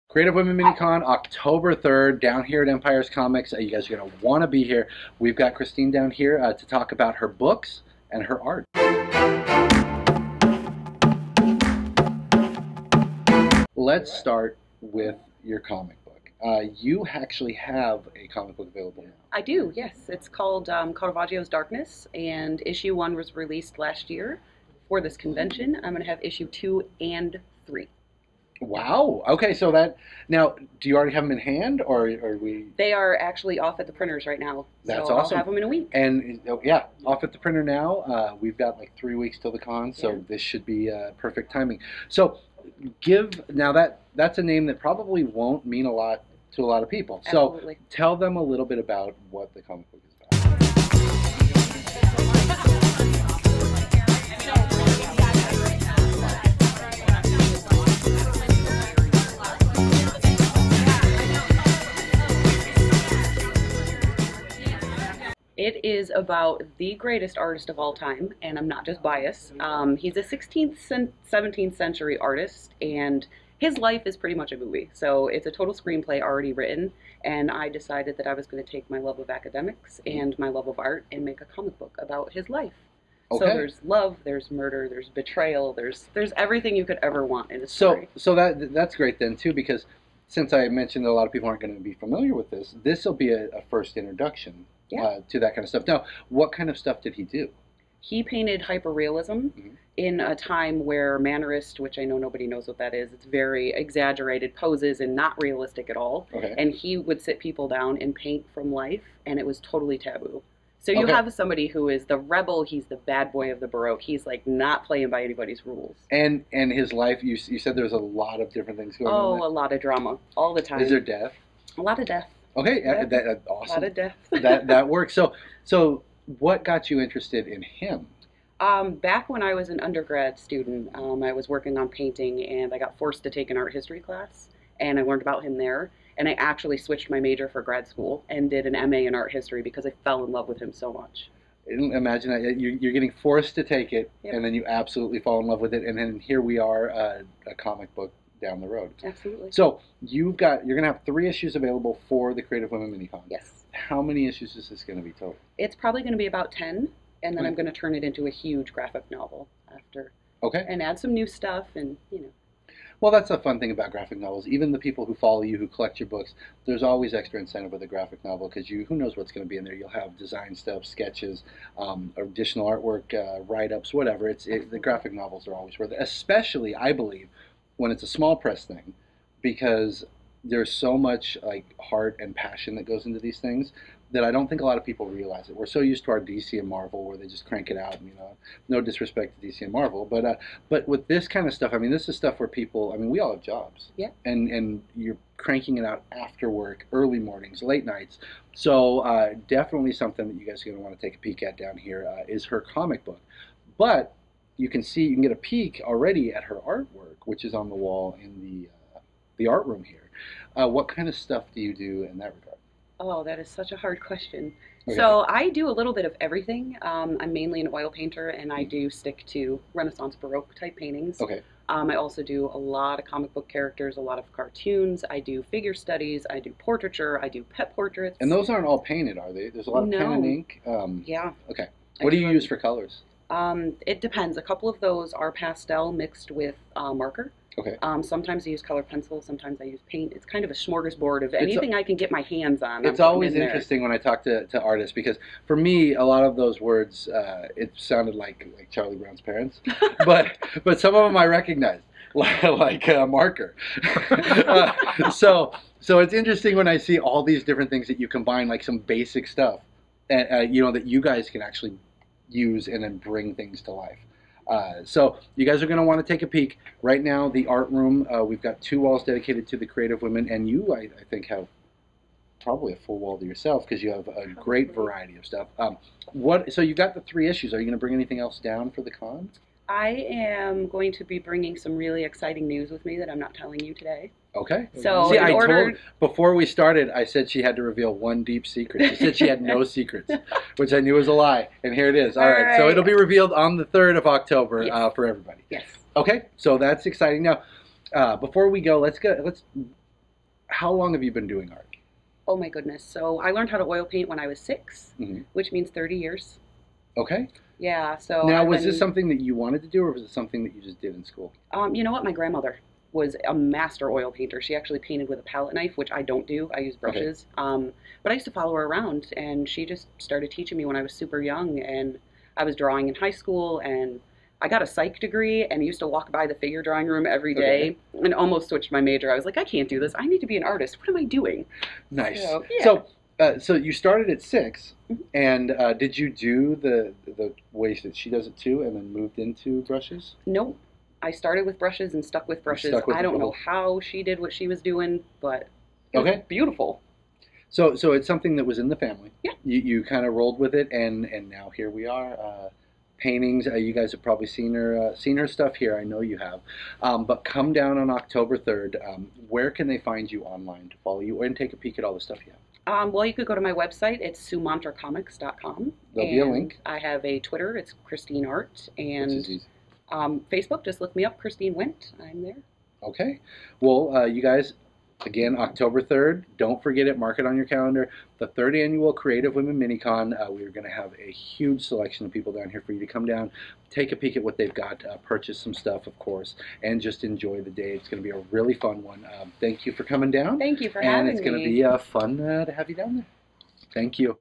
Creative Women MiniCon, October 3rd, down here at Empire's Comics. You guys are going to want to be here. We've got Kristine down here to talk about her books and her art. Let's start with your comic book. You actually have a comic book available now. I do, yes. It's called Caravaggio's Darkness, and issue 1 was released last year for this convention. I'm going to have issue 2 and 3. Wow. Okay, so that now, do you already have them in hand, or are we? They are actually off at the printers right now. That's so awesome. I'll have them in a week. And yeah, off at the printer now. We've got like 3 weeks till the con, so this should be perfect timing. So, that's a name that probably won't mean a lot to a lot of people. Absolutely. So tell them a little bit about what the comic book is about. It is about the greatest artist of all time, and I'm not just biased. He's a 16th, 17th century artist, and his life is pretty much a movie. So it's a total screenplay already written, and I decided that I was going to take my love of academics and my love of art and make a comic book about his life. Okay. So there's love, there's murder, there's betrayal, there's everything you could ever want in a story. So that's great then too, because since I mentioned that a lot of people aren't going to be familiar with this, this will be a first introduction to that kind of stuff. Now, what kind of stuff did he do? He painted hyperrealism in a time where mannerist, which I know nobody knows what that is, it's very exaggerated poses and not realistic at all. Okay. And he would sit people down and paint from life, and it was totally taboo. So you have somebody who is the rebel, he's the bad boy of the Baroque, he's like not playing by anybody's rules. And his life, you said there's a lot of different things going on. Oh, a lot of drama, all the time. Is there death? A lot of death. Okay, yeah. Awesome. A lot of death. that works. So what got you interested in him? Back when I was an undergrad student, I was working on painting, and I got forced to take an art history class, and I learned about him there. And I actually switched my major for grad school and did an MA in art history because I fell in love with him so much. Imagine that you're getting forced to take it, and then you absolutely fall in love with it, and then here we are, a comic book down the road. Absolutely. So you're going to have 3 issues available for the Creative Women MiniCon. Yes. How many issues is this going to be total? It's probably going to be about 10, and then I'm going to turn it into a huge graphic novel after. Okay. And add some new stuff, and Well, that's a fun thing about graphic novels. Even the people who follow you, who collect your books, there's always extra incentive with a graphic novel because who knows what's going to be in there. You'll have design stuff, sketches, additional artwork, write-ups, whatever. The graphic novels are always worth it, especially, I believe, when it's a small press thing, because there's so much heart and passion that goes into these things that I don't think a lot of people realize it. We're so used to our DC and Marvel where they just crank it out, and no disrespect to DC and Marvel, but with this kind of stuff, I mean, this is stuff where people, I mean, we all have jobs. Yeah. And you're cranking it out after work, early mornings, late nights. So definitely something that you guys are going to want to take a peek at down here is her comic book. But you can get a peek already at her artwork, which is on the wall in the art room here. What kind of stuff do you do in that regard? Oh, that is such a hard question. Okay. So I do a little bit of everything. I'm mainly an oil painter, and I do stick to Renaissance Baroque type paintings. Okay. I also do a lot of comic book characters, a lot of cartoons. I do figure studies. I do portraiture. I do pet portraits. And those aren't all painted, are they? There's a lot of pen and ink. Yeah. Okay. What do you use for colors? It depends. A couple of those are pastel mixed with marker. Okay. Sometimes I use colored pencil, sometimes I use paint. It's kind of a smorgasbord of anything I can get my hands on. It's always interesting when I talk to artists, because for me, a lot of those words, it sounded like Charlie Brown's parents, but some of them I recognized, like marker. So it's interesting when I see all these different things that you combine, like some basic stuff, that you guys can actually use and then bring things to life. So you guys are going to want to take a peek. Right now, the art room, we've got 2 walls dedicated to the creative women, and you, I think, have probably a full wall to yourself because you have a great variety of stuff. So you got the 3 issues. Are you going to bring anything else down for the con? I am going to be bringing some really exciting news with me that I'm not telling you today. Okay. So see, before we started, I said she had to reveal one deep secret. She said she had no secrets, which I knew was a lie, and here it is. All right. So it'll be revealed on the 3rd of October for everybody. Yes. Okay. So that's exciting. Now, before we go, let's how long have you been doing art? Oh my goodness. So I learned how to oil paint when I was 6, which means 30 years. Okay. Yeah, so now, was this something that you wanted to do, or was it something that you just did in school? You know what? My grandmother was a master oil painter. She actually painted with a palette knife, which I don't do. I use brushes. Okay. But I used to follow her around, and she just started teaching me when I was super young, and I was drawing in high school, and I got a psych degree and used to walk by the figure drawing room every day and almost switched my major. I was like, I can't do this. I need to be an artist. What am I doing? Nice. So, yeah. So you started at 6, and did you do the way that she does it too, and then moved into brushes? Nope. I started with brushes and stuck with brushes. I don't know how she did what she was doing, but it was beautiful. So it's something that was in the family. Yeah. You kind of rolled with it, and now here we are. Paintings. You guys have probably seen her stuff here. I know you have. But come down on October 3rd. Where can they find you online to follow you and take a peek at all the stuff you have? Well, you could go to my website. It's sumantracomics.com. There'll be a link. I have a Twitter. It's Kristine Art. And Facebook, just look me up, Kristine Wendt. I'm there. Okay. Well, you guys, again, October 3rd. Don't forget it. Mark it on your calendar. The 3rd annual Creative Women Minicon. We're going to have a huge selection of people down here for you to come down, take a peek at what they've got, purchase some stuff, of course, and just enjoy the day. It's going to be a really fun one. Thank you for coming down. Thank you for having me. And it's going to be fun to have you down there. Thank you.